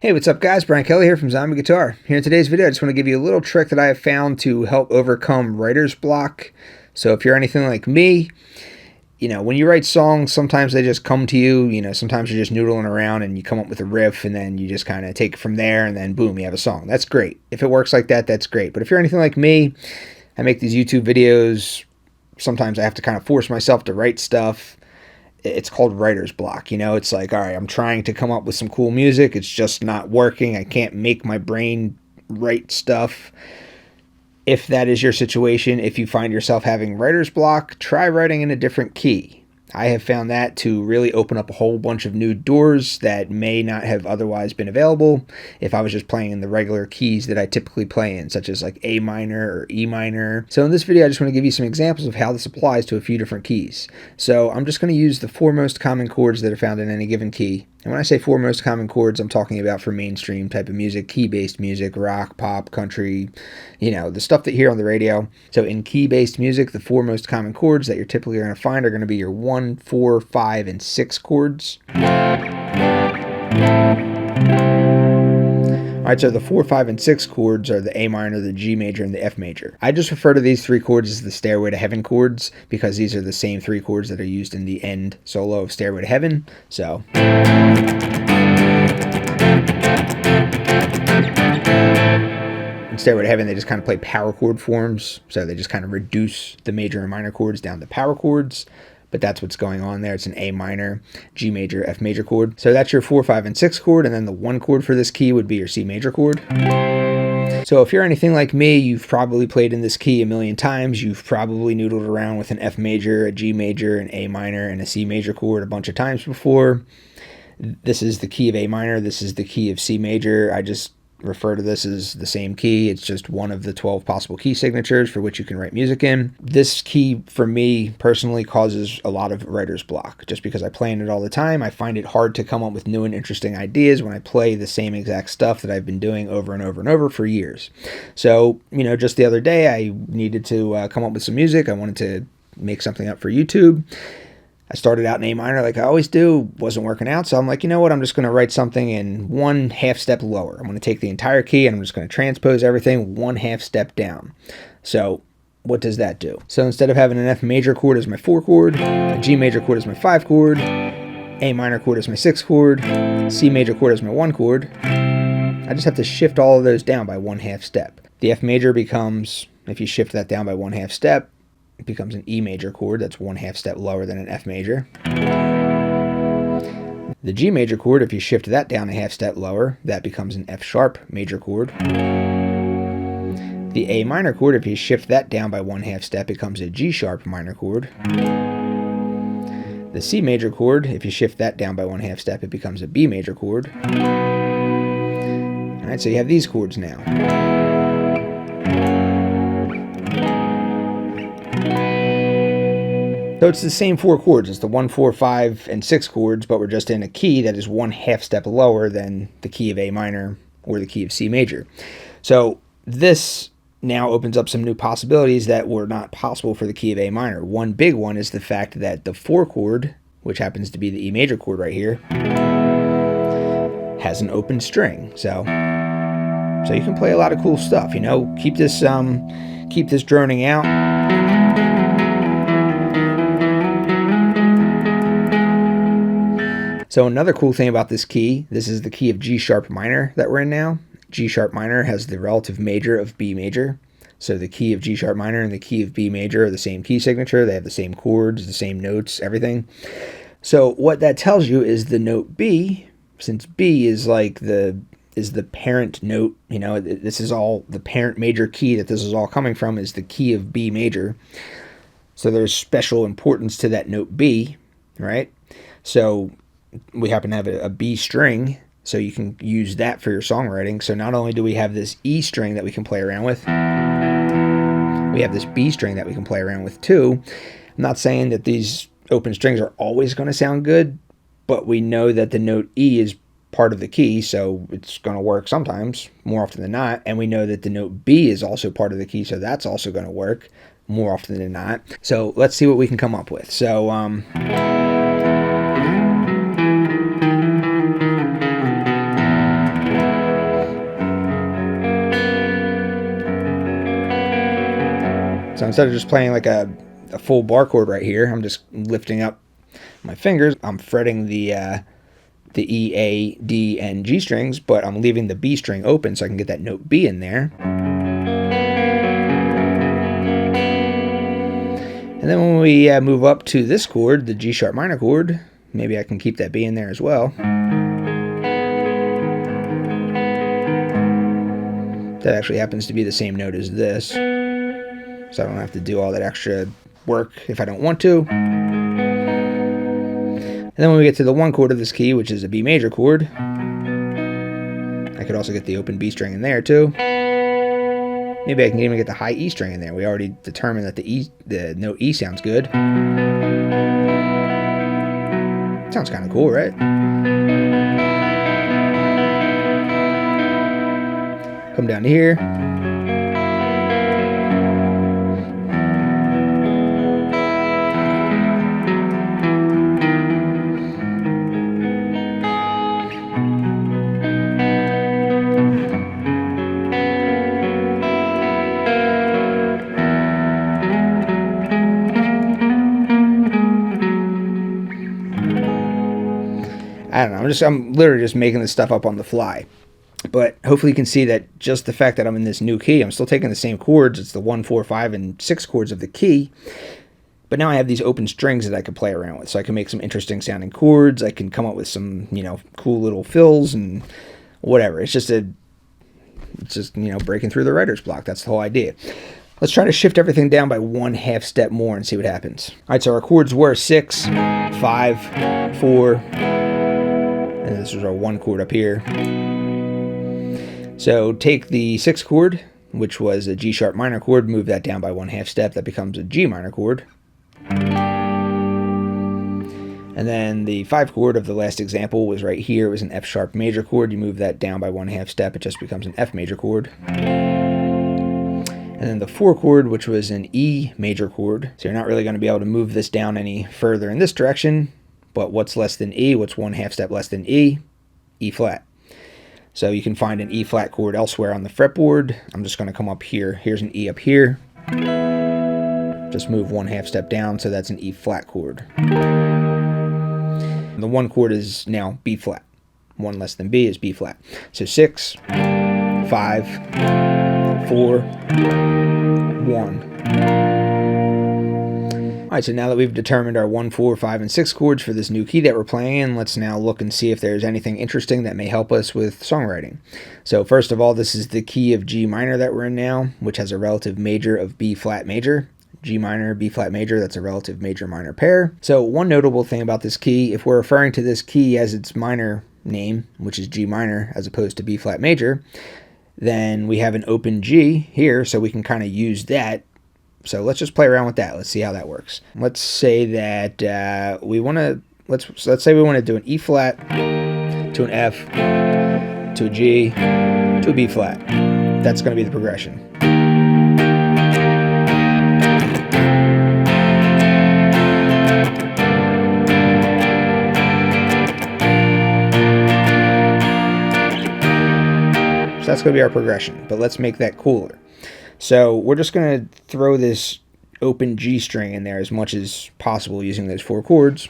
Hey, what's up guys? Brian Kelly here from Zombie Guitar. Here in today's video, I just want to give you a little trick that I have found to help overcome writer's block. So if you're anything like me, when you write songs, sometimes they just come to you. Sometimes you're just noodling around and you come up with a riff and then you just kind of take it from there and then boom, you have a song. That's great. If it works like that, that's great. But if you're anything like me, I make these YouTube videos. Sometimes I have to kind of force myself to write stuff. It's called writer's block. It's like, all right, I'm trying to come up with some cool music. It's just not working. I can't make my brain write stuff. If that is your situation, if you find yourself having writer's block, try writing in a different key. I have found that to really open up a whole bunch of new doors that may not have otherwise been available if I was just playing in the regular keys that I typically play in, such as like A minor or E minor. So in this video, I just want to give you some examples of how this applies to a few different keys. So I'm just going to use the four most common chords that are found in any given key. And when I say four most common chords, I'm talking about for mainstream type of music, key-based music, rock, pop, country, the stuff that you hear on the radio. So in key-based music, the four most common chords that you're typically going to find are going to be your 1, 4, 5, and 6 chords. Alright, so the 4, 5, and 6 chords are the A minor, the G major, and the F major. I just refer to these three chords as the Stairway to Heaven chords because these are the same three chords that are used in the end solo of Stairway to Heaven. So in Stairway to Heaven, they just kind of play power chord forms. So they just kind of reduce the major and minor chords down to power chords. But that's what's going on there. It's an A minor, G major, F major chord. So that's your 4, 5, and 6 chord, and then the 1 chord for this key would be your C major chord. So if you're anything like me, you've probably played in this key a million times. You've probably noodled around with an F major, a G major, an A minor, and a C major chord a bunch of times before. This is the key of A minor. This is the key of C major. I just refer to this as the same key. It's just one of the 12 possible key signatures for which you can write music in. This key, for me personally, causes a lot of writer's block. Just because I play in it all the time, I find it hard to come up with new and interesting ideas when I play the same exact stuff that I've been doing over and over and over for years. So, just the other day, I needed to come up with some music. I wanted to make something up for YouTube. I started out in A minor like I always do, wasn't working out, so I'm like, you know what, I'm just going to write something in 1/2 step lower. I'm going to take the entire key and I'm just going to transpose everything 1/2 step down. So what does that do? So instead of having an F major chord as my 4 chord, a G major chord as my 5 chord, A minor chord as my 6 chord, C major chord as my 1 chord, I just have to shift all of those down by 1/2 step. The F major becomes, if you shift that down by 1/2 step, it becomes an E major chord. That's 1/2 step lower than an F major. The G major chord, if you shift that down a 1/2 step lower, that becomes an F sharp major chord. The A minor chord, if you shift that down by 1/2 step, it becomes a G sharp minor chord. The C major chord, if you shift that down by 1/2 step, it becomes a B major chord. Alright, so you have these chords now. So it's the same 4 chords. It's the 1, 4, 5, and 6 chords, but we're just in a key that is 1/2 step lower than the key of A minor or the key of C major. So this now opens up some new possibilities that were not possible for the key of A minor. One big one is the fact that the 4 chord, which happens to be the E major chord right here, has an open string. So you can play a lot of cool stuff. Keep this droning out. So another cool thing about this key, this is the key of G sharp minor that we're in now. G sharp minor has the relative major of B major. So the key of G sharp minor and the key of B major are the same key signature. They have the same chords, the same notes, everything. So what that tells you is the note B, since B is like the parent note, this is all the parent major key that this is all coming from, is the key of B major. So there's special importance to that note B, right? So we happen to have a B string, so you can use that for your songwriting. So not only do we have this E string that we can play around with, we have this B string that we can play around with too. I'm not saying that these open strings are always going to sound good, but we know that the note E is part of the key, so it's going to work sometimes, more often than not. And we know that the note B is also part of the key, so that's also going to work more often than not. So let's see what we can come up with. So instead of just playing like a full bar chord right here, I'm just lifting up my fingers. I'm fretting the E, A, D, and G strings, but I'm leaving the B string open so I can get that note B in there. And then when we move up to this chord, the G sharp minor chord, maybe I can keep that B in there as well. That actually happens to be the same note as this, so I don't have to do all that extra work if I don't want to. And then when we get to the 1 chord of this key, which is a B major chord, I could also get the open B string in there too. Maybe I can even get the high E string in there. We already determined that the note E sounds good. Sounds kind of cool, right? Come down to here. I don't know, I'm literally just making this stuff up on the fly. But hopefully you can see that just the fact that I'm in this new key, I'm still taking the same chords. It's the 1, 4, 5, and 6 chords of the key. But now I have these open strings that I can play around with. So I can make some interesting sounding chords. I can come up with some, cool little fills and whatever. It's just, breaking through the writer's block. That's the whole idea. Let's try to shift everything down by 1/2 step more and see what happens. All right, so our chords were 6, 5, 4, and this was our 1 chord up here. So take the 6 chord, which was a G sharp minor chord, move that down by 1/2 step. That becomes a G minor chord. And then the 5 chord of the last example was right here. It was an F sharp major chord. You move that down by 1/2 step. It just becomes an F major chord. And then the 4 chord, which was an E major chord. So you're not really going to be able to move this down any further in this direction. But what's less than E? What's 1/2 step less than E? E flat. So you can find an E flat chord elsewhere on the fretboard. I'm just going to come up here. Here's an E up here. Just move 1/2 step down, so that's an E flat chord. The 1 chord is now B flat. 1 less than B is B flat. So 6, 5, 4, 1. All right, so now that we've determined our 1, 4, 5, and 6 chords for this new key that we're playing in, let's now look and see if there's anything interesting that may help us with songwriting. So first of all, this is the key of G minor that we're in now, which has a relative major of B flat major. G minor, B flat major, that's a relative major minor pair. So one notable thing about this key, if we're referring to this key as its minor name, which is G minor as opposed to B flat major, then we have an open G here, so we can kind of use that. So let's just play around with that. Let's see how that works. Let's say that let's say we want to do an E flat to an F to a G to a B flat. That's going to be the progression. So that's going to be our progression, but let's make that cooler. So we're just going to throw this open G string in there as much as possible using those 4 chords.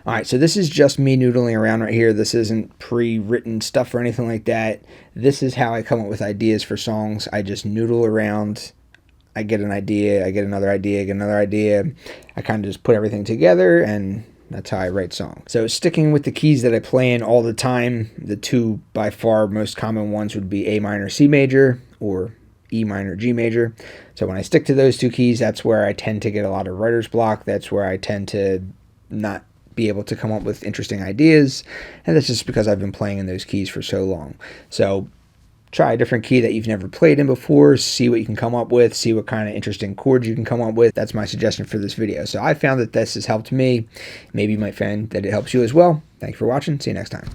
Alright, so this is just me noodling around right here. This isn't pre-written stuff or anything like that. This is how I come up with ideas for songs. I just noodle around. I get an idea, I get another idea, I get another idea. I kind of just put everything together, and that's how I write songs. So sticking with the keys that I play in all the time, the 2 by far most common ones would be A minor, C major, or E minor, G major. So when I stick to those 2 keys, that's where I tend to get a lot of writer's block. That's where I tend to not be able to come up with interesting ideas, and that's just because I've been playing in those keys for so long. So try a different key that you've never played in before, see what you can come up with, see what kind of interesting chords you can come up with. That's my suggestion for this video. So I found that this has helped me. Maybe you might find that it helps you as well. Thank you for watching. See you next time.